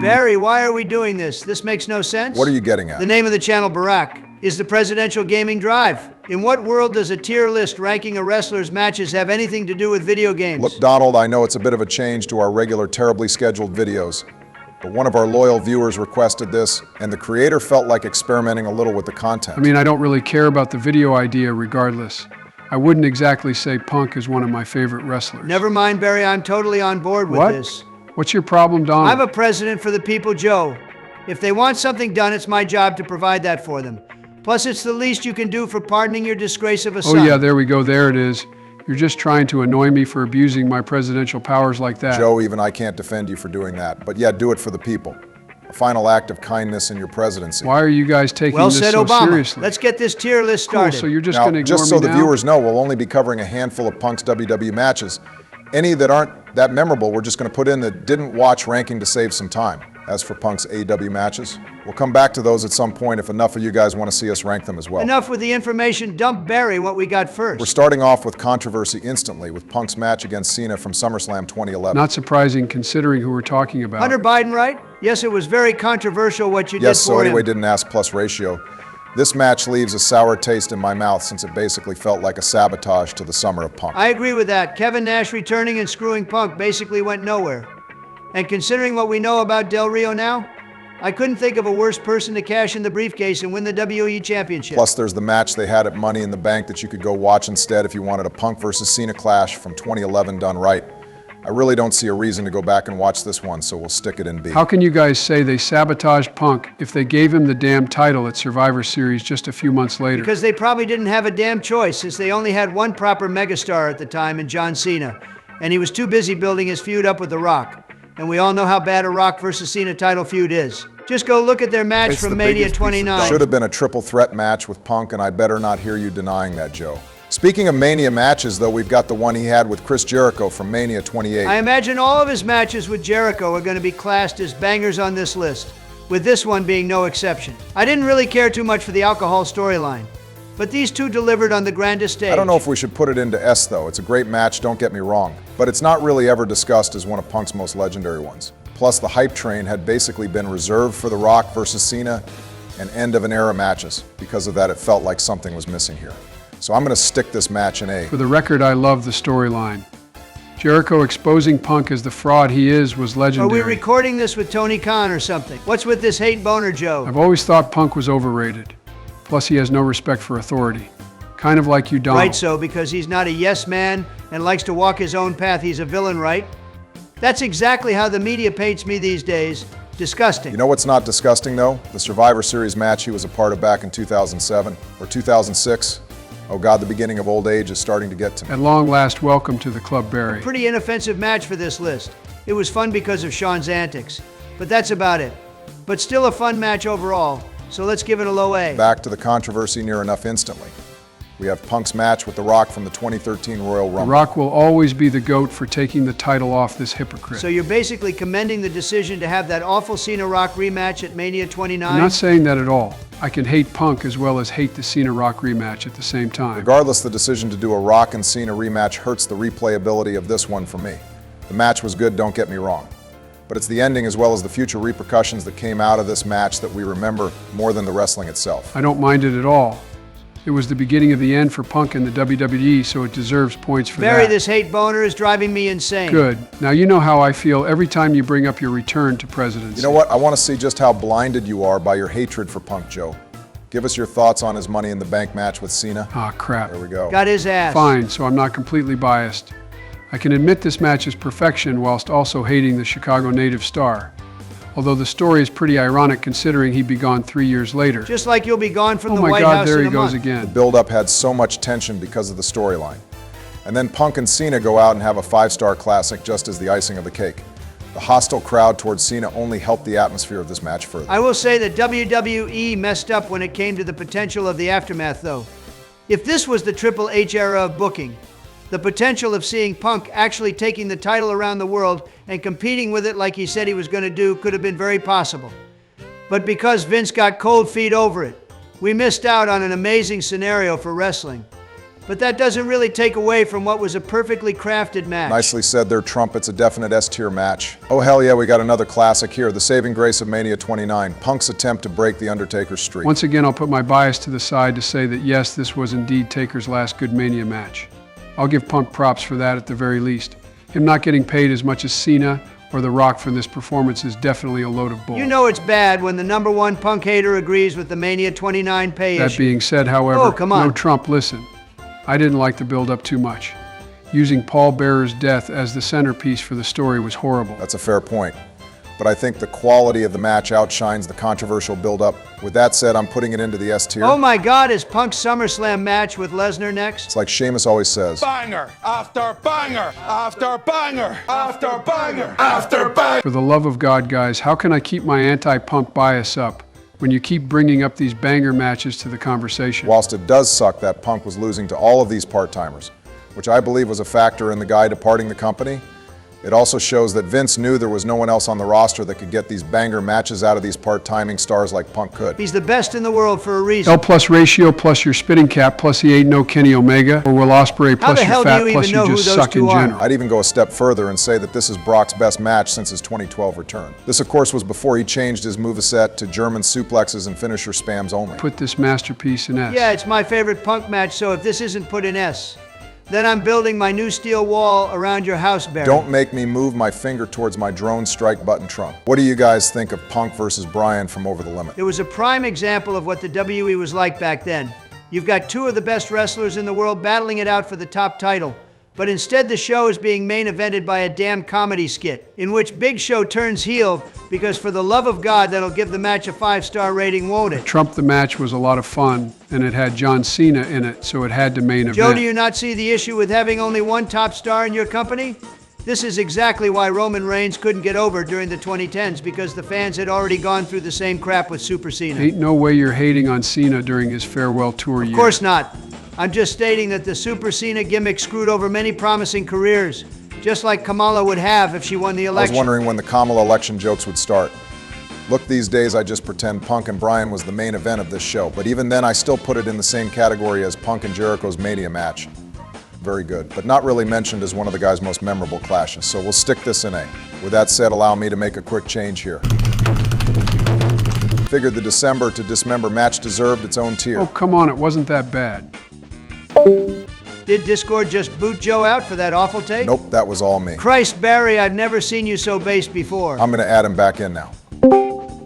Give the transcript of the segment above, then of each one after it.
Barry, why are we doing this? This makes no sense. What are you getting at? The name of the channel, Barack, is the Presidential Gaming Drive. In what world does a tier list ranking a wrestler's matches have anything to do with video games? Look, Donald, I know it's a bit of a change to our regular, terribly scheduled videos, but one of our loyal viewers requested this, and the creator felt like experimenting a little with the content. I mean, I don't really care about the video idea regardless. I wouldn't exactly say Punk is one of my favorite wrestlers. Never mind, Barry, I'm totally on board with this. What's your problem, Donald? I'm a president for the people, Joe. If they want something done, it's my job to provide that for them. Plus, it's the least you can do for pardoning your disgrace of a son. Oh yeah, there we go, there it is. You're just trying to annoy me for abusing my presidential powers like that. Joe, even I can't defend you for doing that, but yeah, do it for the people. A final act of kindness in your presidency. Why are you guys taking this so Obama. seriously? Let's get this tier list started. Cool, so you're just Now, going to ignore just so me the now? viewers know, we'll only be covering a handful of Punk's WWE matches. Any that aren't that memorable, we're just going to put in the didn't watch ranking to save some time. As for Punk's AEW matches, we'll come back to those at some point if enough of you guys want to see us rank them as well. Enough with the information. Dump Barry what we got first. We're starting off with controversy instantly with Punk's match against Cena from SummerSlam 2011. Not surprising considering who we're talking about. Hunter Biden, right? Yes, it was very controversial what you did Yes, for so anyway, him. didn't ask plus ratio. This match leaves a sour taste in my mouth since it basically felt like a sabotage to the summer of Punk. I agree with that. Kevin Nash returning and screwing Punk basically went nowhere. And considering what we know about Del Rio now, I couldn't think of a worse person to cash in the briefcase and win the WWE Championship. Plus, there's the match they had at Money in the Bank that you could go watch instead if you wanted a Punk versus Cena clash from 2011 done right. I really don't see a reason to go back and watch this one, so we'll stick it in B. How can you guys say they sabotaged Punk if they gave him the damn title at Survivor Series just a few months later? Because they probably didn't have a damn choice, since they only had one proper megastar at the time in John Cena, and he was too busy building his feud up with The Rock. And we all know how bad a Rock versus Cena title feud is. Just go look at their match It's from the Mania biggest 29. Should have been a triple threat match with Punk, and I better not hear you denying that, Joe. Speaking of Mania matches, though, we've got the one he had with Chris Jericho from Mania 28. I imagine all of his matches with Jericho are going to be classed as bangers on this list, with this one being no exception. I didn't really care too much for the alcohol storyline, but these two delivered on the grandest stage. I don't know if we should put it into S, though. It's a great match, don't get me wrong, but it's not really ever discussed as one of Punk's most legendary ones. Plus, the hype train had basically been reserved for The Rock versus Cena and end of an era matches. Because of that, it felt like something was missing here. So I'm going to stick this match in A. For the record, I love the storyline. Jericho exposing Punk as the fraud he is was legendary. Are we recording this with Tony Khan or something? What's with this hate boner, Joe? I've always thought Punk was overrated. Plus, he has no respect for authority. Kind of like you, Donald. Right, so because he's not a yes man and likes to walk his own path, he's a villain, right? That's exactly how the media paints me these days. Disgusting. You know what's not disgusting, though? The Survivor Series match he was a part of back in 2007 or 2006. Oh God, the beginning of old age is starting to get to me. At long last, welcome to the Club, Barry. Pretty inoffensive match for this list. It was fun because of Shawn's antics, but that's about it. But still a fun match overall, so let's give it a low A. Back to the controversy near enough instantly. We have Punk's match with The Rock from the 2013 Royal Rumble. The Rock will always be the GOAT for taking the title off this hypocrite. So you're basically commending the decision to have that awful Cena-Rock rematch at Mania 29? I'm not saying that at all. I can hate Punk as well as hate the Cena-Rock rematch at the same time. Regardless, the decision to do a Rock and Cena rematch hurts the replayability of this one for me. The match was good, don't get me wrong. But it's the ending as well as the future repercussions that came out of this match that we remember more than the wrestling itself. I don't mind it at all. It was the beginning of the end for Punk in the WWE, so it deserves points for Barry, that. this hate boner is driving me insane. Good. Now you know how I feel every time you bring up your return to presidency. You know what? I want to see just how blinded you are by your hatred for Punk, Joe. Give us your thoughts on his Money in the Bank match with Cena. Ah, crap. There we go. Got his ass. Fine, so I'm not completely biased. I can admit this match is perfection whilst also hating the Chicago native star. Although the story is pretty ironic considering he'd be gone 3 years later. Just like you'll be gone from the Oh my White God, House there in he a goes month. again. The build-up had so much tension because of the storyline. And then Punk and Cena go out and have a 5-star classic just as the icing of the cake. The hostile crowd towards Cena only helped the atmosphere of this match further. I will say that WWE messed up when it came to the potential of the aftermath, though. If this was the Triple H era of booking, the potential of seeing Punk actually taking the title around the world and competing with it like he said he was going to do could have been very possible. But because Vince got cold feet over it, we missed out on an amazing scenario for wrestling. But that doesn't really take away from what was a perfectly crafted match. Nicely said there, Trump. It's a definite S-tier match. Oh, hell yeah, we got another classic here. The saving grace of Mania 29. Punk's attempt to break The Undertaker's streak. Once again, I'll put my bias to the side to say that yes, this was indeed Taker's last good Mania match. I'll give Punk props for that at the very least. Him not getting paid as much as Cena or The Rock for this performance is definitely a load of bull. You know it's bad when the #1 Punk hater agrees with the Mania 29 pay That issue. being said, however, Oh, come on. no, Trump, listen. I didn't like the build-up too much. Using Paul Bearer's death as the centerpiece for the story was horrible. That's a fair point. But I think the quality of the match outshines the controversial build-up. With that said, I'm putting it into the S-tier. Oh my God, is Punk's SummerSlam match with Lesnar next? It's like Sheamus always says. Banger after banger after banger after banger after banger. For the love of God, guys, how can I keep my anti-Punk bias up when you keep bringing up these banger matches to the conversation? Whilst it does suck that Punk was losing to all of these part-timers, which I believe was a factor in the guy departing the company, it also shows that Vince knew there was no one else on the roster that could get these banger matches out of these part-timing stars like Punk could. He's the best in the world for a reason. L plus ratio plus your spitting cap plus he ain't no Kenny Omega, or Will Ospreay How plus the hell your do fat you plus even know you who just those suck in two are? general. I'd even go a step further and say that this is Brock's best match since his 2012 return. This, of course, was before he changed his moveset to German suplexes and finisher spams only. Put this masterpiece in S. Yeah, it's my favorite Punk match, so if this isn't put in S, then I'm building my new steel wall around your house, Barry. Don't make me move my finger towards my drone strike button Trump. What do you guys think of Punk versus Bryan from Over the Limit? It was a prime example of what the WWE was like back then. You've got two of the best wrestlers in the world battling it out for the top title. But instead the show is being main evented by a damn comedy skit, in which Big Show turns heel because for the love of God, that'll give the match a 5-star rating, won't it? Trump the match was a lot of fun, and it had John Cena in it, so it had to main event. Joe, do you not see the issue with having only one top star in your company? This is exactly why Roman Reigns couldn't get over during the 2010s, because the fans had already gone through the same crap with Super Cena. Ain't no way you're hating on Cena during his farewell tour year. Of course not. I'm just stating that the Super Cena gimmick screwed over many promising careers, just like Kamala would have if she won the I was election. wondering when the Kamala election jokes would start. Look, these days I just pretend Punk and Bryan was the main event of this show, but even then I still put it in the same category as Punk and Jericho's Mania match. Very good, but not really mentioned as one of the guy's most memorable clashes, so we'll stick this in A. With that said, allow me to make a quick change here. Figured the December to Dismember match deserved its own tier. Oh, come on, it wasn't that bad. Did Discord just boot Joe out for that awful take? Nope, that was all me. Christ, Barry, I've never seen you so based before. I'm gonna add him back in now.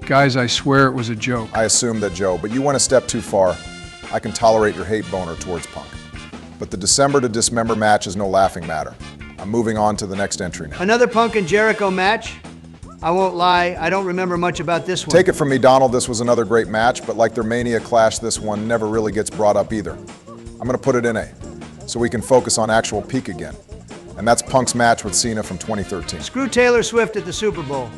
Guys, I swear it was a joke. I assume that, Joe, but you went a step too far. I can tolerate your hate boner towards Punk. But the December to Dismember match is no laughing matter. I'm moving on to the next entry now. Another Punk and Jericho match? I won't lie, I don't remember much about this one. Take it from me, Donald, this was another great match, but like their Mania clash, this one never really gets brought up either. I'm gonna put it in A, so we can focus on actual peak again. And that's Punk's match with Cena from 2013. Screw Taylor Swift at the Super Bowl.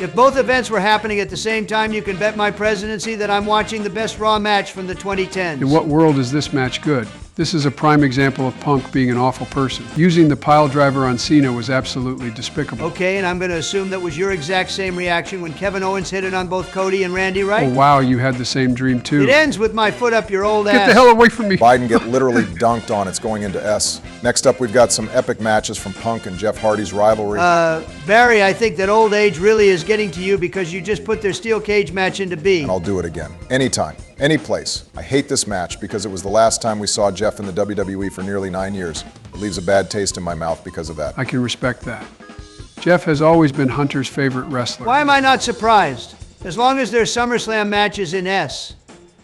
If both events were happening at the same time, you can bet my presidency that I'm watching the best Raw match from the 2010s. In what world is this match good? This is a prime example of Punk being an awful person. Using the pile driver on Cena was absolutely despicable. Okay, and I'm going to assume that was your exact same reaction when Kevin Owens hit it on both Cody and Randy, right? Oh wow, you had the same dream too. It ends with my foot up your old ass. Get the hell away from me. Biden get literally dunked on, it's going into S. Next up, we've got some epic matches from Punk and Jeff Hardy's rivalry. Barry, I think that old age really is getting to you because you just put their steel cage match into B. And I'll do it again. Anytime, any place. I hate this match because it was the last time we saw Jeff in the WWE for nearly 9 years. It leaves a bad taste in my mouth because of that. I can respect that. Jeff has always been Hunter's favorite wrestler. Why am I not surprised? As long as their SummerSlam match is in S,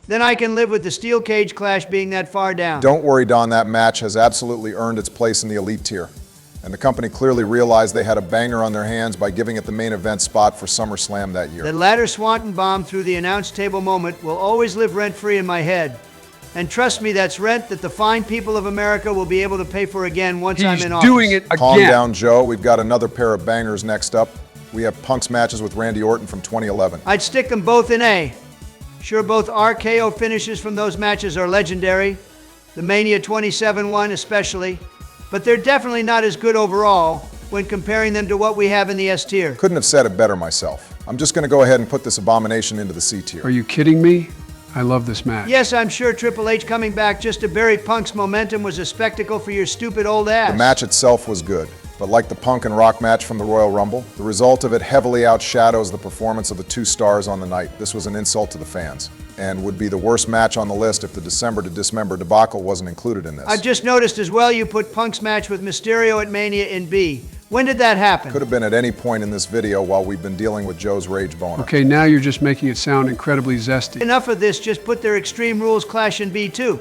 then I can live with the steel cage clash being that far down. Don't worry, Don, that match has absolutely earned its place in the elite tier. And the company clearly realized they had a banger on their hands by giving it the main event spot for SummerSlam that year. That ladder swanton bomb through the announce table moment will always live rent-free in my head. And trust me, that's rent that the fine people of America will be able to pay for again once I'm in office. He's doing it again. Calm down, Joe. We've got another pair of bangers next up. We have Punk's matches with Randy Orton from 2011. I'd stick them both in A. Sure, both RKO finishes from those matches are legendary, the Mania 27 one especially, but they're definitely not as good overall when comparing them to what we have in the S tier. Couldn't have said it better myself. I'm just going to go ahead and put this abomination into the C tier. Are you kidding me? I love this match. Yes, I'm sure Triple H coming back just to bury Punk's momentum was a spectacle for your stupid old ass. The match itself was good, but like the Punk and Rock match from the Royal Rumble, the result of it heavily outshadows the performance of the two stars on the night. This was an insult to the fans, and would be the worst match on the list if the December to Dismember debacle wasn't included in this. I've just noticed as well you put Punk's match with Mysterio at Mania in B. When did that happen? Could have been at any point in this video while we've been dealing with Joe's rage boner. Okay, now you're just making it sound incredibly zesty. Enough of this, just put their Extreme Rules clash in B too.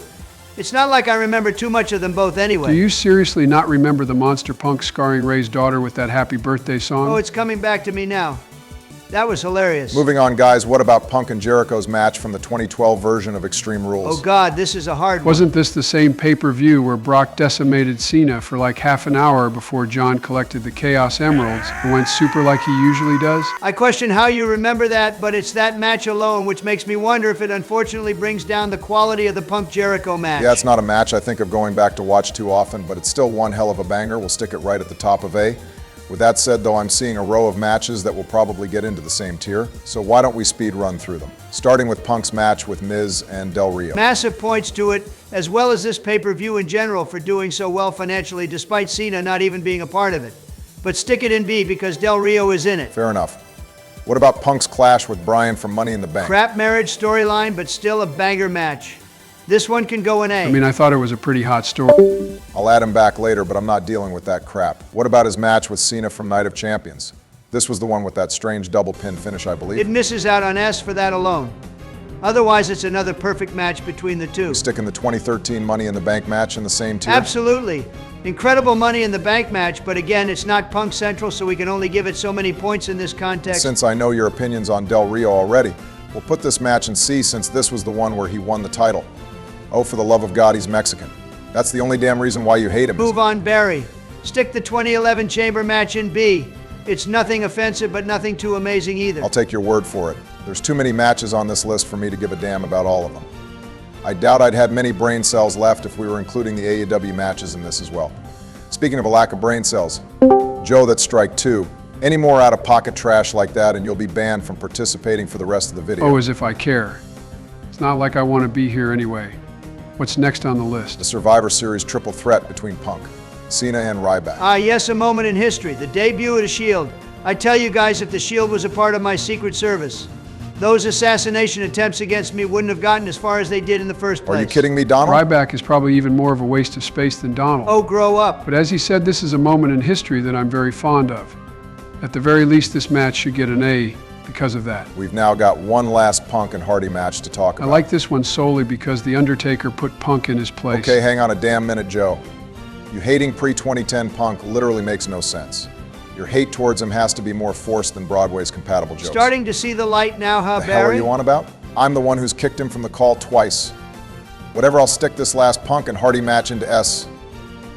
It's not like I remember too much of them both anyway. Do you seriously not remember the Monster Punk scarring Ray's daughter with that happy birthday song? Oh, it's coming back to me now. That was hilarious. Moving on, guys, what about Punk and Jericho's match from the 2012 version of Extreme Rules? Oh God, this is a hard one. Wasn't this the same pay-per-view where Brock decimated Cena for like half an hour before John collected the Chaos Emeralds and went super like he usually does? I question how you remember that, but it's that match alone which makes me wonder if it unfortunately brings down the quality of the Punk-Jericho match. Yeah, it's not a match I think of going back to watch too often, but it's still one hell of a banger. We'll stick it right at the top of A. With that said, though, I'm seeing a row of matches that will probably get into the same tier, so why don't we speed run through them? Starting with Punk's match with Miz and Del Rio. Massive points to it, as well as this pay-per-view in general for doing so well financially, despite Cena not even being a part of it. But stick it in B because Del Rio is in it. Fair enough. What about Punk's clash with Bryan for Money in the Bank? Crap marriage storyline, but still a banger match. This one can go in A. I mean, I thought it was a pretty hot story. I'll add him back later, but I'm not dealing with that crap. What about his match with Cena from Night of Champions? This was the one with that strange double pin finish, I believe. It misses out on S for that alone. Otherwise, it's another perfect match between the two. Sticking the 2013 Money in the Bank match in the same tier? Absolutely. Incredible Money in the Bank match, but again, it's not Punk Central, so we can only give it so many points in this context. Since I know your opinions on Del Rio already, we'll put this match in C since this was the one where he won the title. Oh, for the love of God, he's Mexican. That's the only damn reason why you hate him. Move on, Barry. Stick the 2011 Chamber match in B. It's nothing offensive, but nothing too amazing either. I'll take your word for it. There's too many matches on this list for me to give a damn about all of them. I doubt I'd have many brain cells left if we were including the AEW matches in this as well. Speaking of a lack of brain cells, Joe, that's strike two. Any more out-of-pocket trash like that and you'll be banned from participating for the rest of the video. Oh, as if I care. It's not like I want to be here anyway. What's next on the list? The Survivor Series triple threat between Punk, Cena, and Ryback. Ah, yes, a moment in history. The debut of the Shield. I tell you guys, if the Shield was a part of my Secret Service, those assassination attempts against me wouldn't have gotten as far as they did in the first place. Are you kidding me, Donald? Ryback is probably even more of a waste of space than Donald. Oh, grow up. But as he said, this is a moment in history that I'm very fond of. At the very least, this match should get an A because of that. We've now got one last Punk and Hardy match to talk about. I like this one solely because The Undertaker put Punk in his place. Okay, hang on a damn minute, Joe. You hating pre-2010 Punk literally makes no sense. Your hate towards him has to be more forced than Broadway's compatible jokes. Starting to see the light now, huh, The hell are Barry? you on about? I'm the one who's kicked him from the call twice. Whatever, I'll stick this last Punk and Hardy match into S.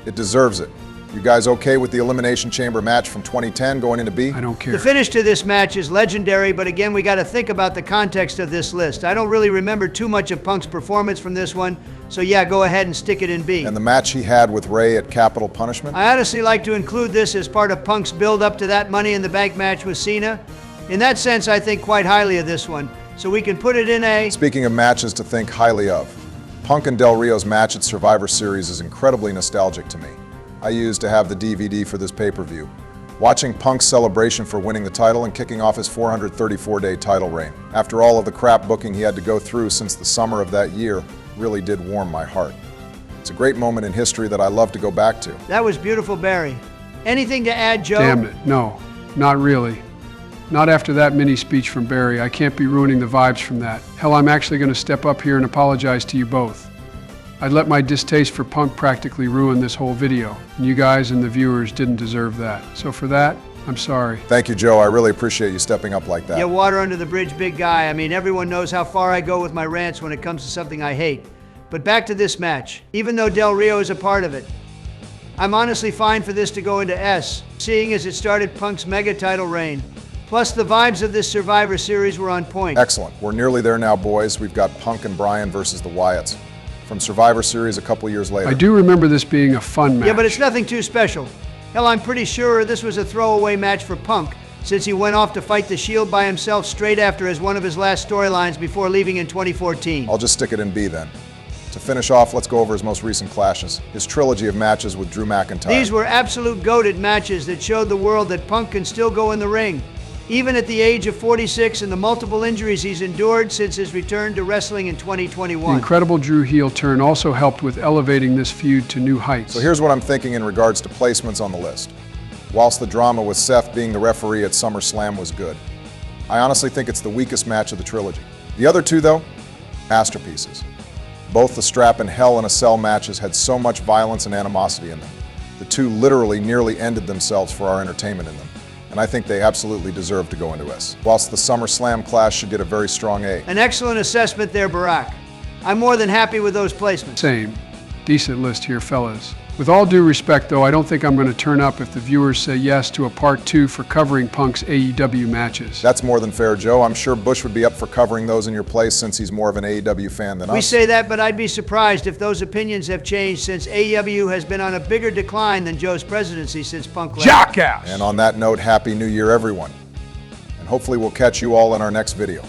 It deserves it. You guys okay with the Elimination Chamber match from 2010 going into B? I don't care. The finish to this match is legendary, but again, we got to think about the context of this list. I don't really remember too much of Punk's performance from this one, so yeah, go ahead and stick it in B. And the match he had with Ray at Capital Punishment? I honestly like to include this as part of Punk's build-up to that Money in the Bank match with Cena. In that sense, I think quite highly of this one, so we can put it in A. Speaking of matches to think highly of, Punk and Del Rio's match at Survivor Series is incredibly nostalgic to me. I used to have the DVD for this pay-per-view. Watching Punk's celebration for winning the title and kicking off his 434-day title reign, after all of the crap booking he had to go through since the summer of that year, really did warm my heart. It's a great moment in history that I love to go back to. That was beautiful, Barry. Anything to add, Joe? Damn it, no, not really. Not after that mini speech from Barry. I can't be ruining the vibes from that. Hell, I'm actually going to step up here and apologize to you both. I'd let my distaste for Punk practically ruin this whole video, and you guys and the viewers didn't deserve that. So for that, I'm sorry. Thank you, Joe. I really appreciate you stepping up like that. Yeah, water under the bridge, big guy. I mean, everyone knows how far I go with my rants when it comes to something I hate. But back to this match. Even though Del Rio is a part of it, I'm honestly fine for this to go into S, seeing as it started Punk's mega title reign. Plus, the vibes of this Survivor Series were on point. Excellent. We're nearly there now, boys. We've got Punk and Bryan versus the Wyatts from Survivor Series a couple years later. I do remember this being a fun match. Yeah, but it's nothing too special. Hell, I'm pretty sure this was a throwaway match for Punk, since he went off to fight the Shield by himself straight after as one of his last storylines before leaving in 2014. I'll just stick it in B then. To finish off, let's go over his most recent clashes, his trilogy of matches with Drew McIntyre. These were absolute goated matches that showed the world that Punk can still go in the ring, even at the age of 46 and the multiple injuries he's endured since his return to wrestling in 2021. The incredible Drew heel turn also helped with elevating this feud to new heights. So here's what I'm thinking in regards to placements on the list. Whilst the drama with Seth being the referee at SummerSlam was good, I honestly think it's the weakest match of the trilogy. The other two, though, masterpieces. Both the Strap and Hell in a Cell matches had so much violence and animosity in them. The two literally nearly ended themselves for our entertainment in them, and I think they absolutely deserve to go into S. Whilst the SummerSlam clash should get a very strong A. An excellent assessment there, Barack. I'm more than happy with those placements. Same. Decent list here, fellas. With all due respect, though, I don't think I'm going to turn up if the viewers say yes to a part 2 for covering Punk's AEW matches. That's more than fair, Joe. I'm sure Bush would be up for covering those in your place since he's more of an AEW fan than us. We say that, but I'd be surprised if those opinions have changed since AEW has been on a bigger decline than Joe's presidency since Punk left. Jackass! And on that note, Happy New Year, everyone. And hopefully we'll catch you all in our next video.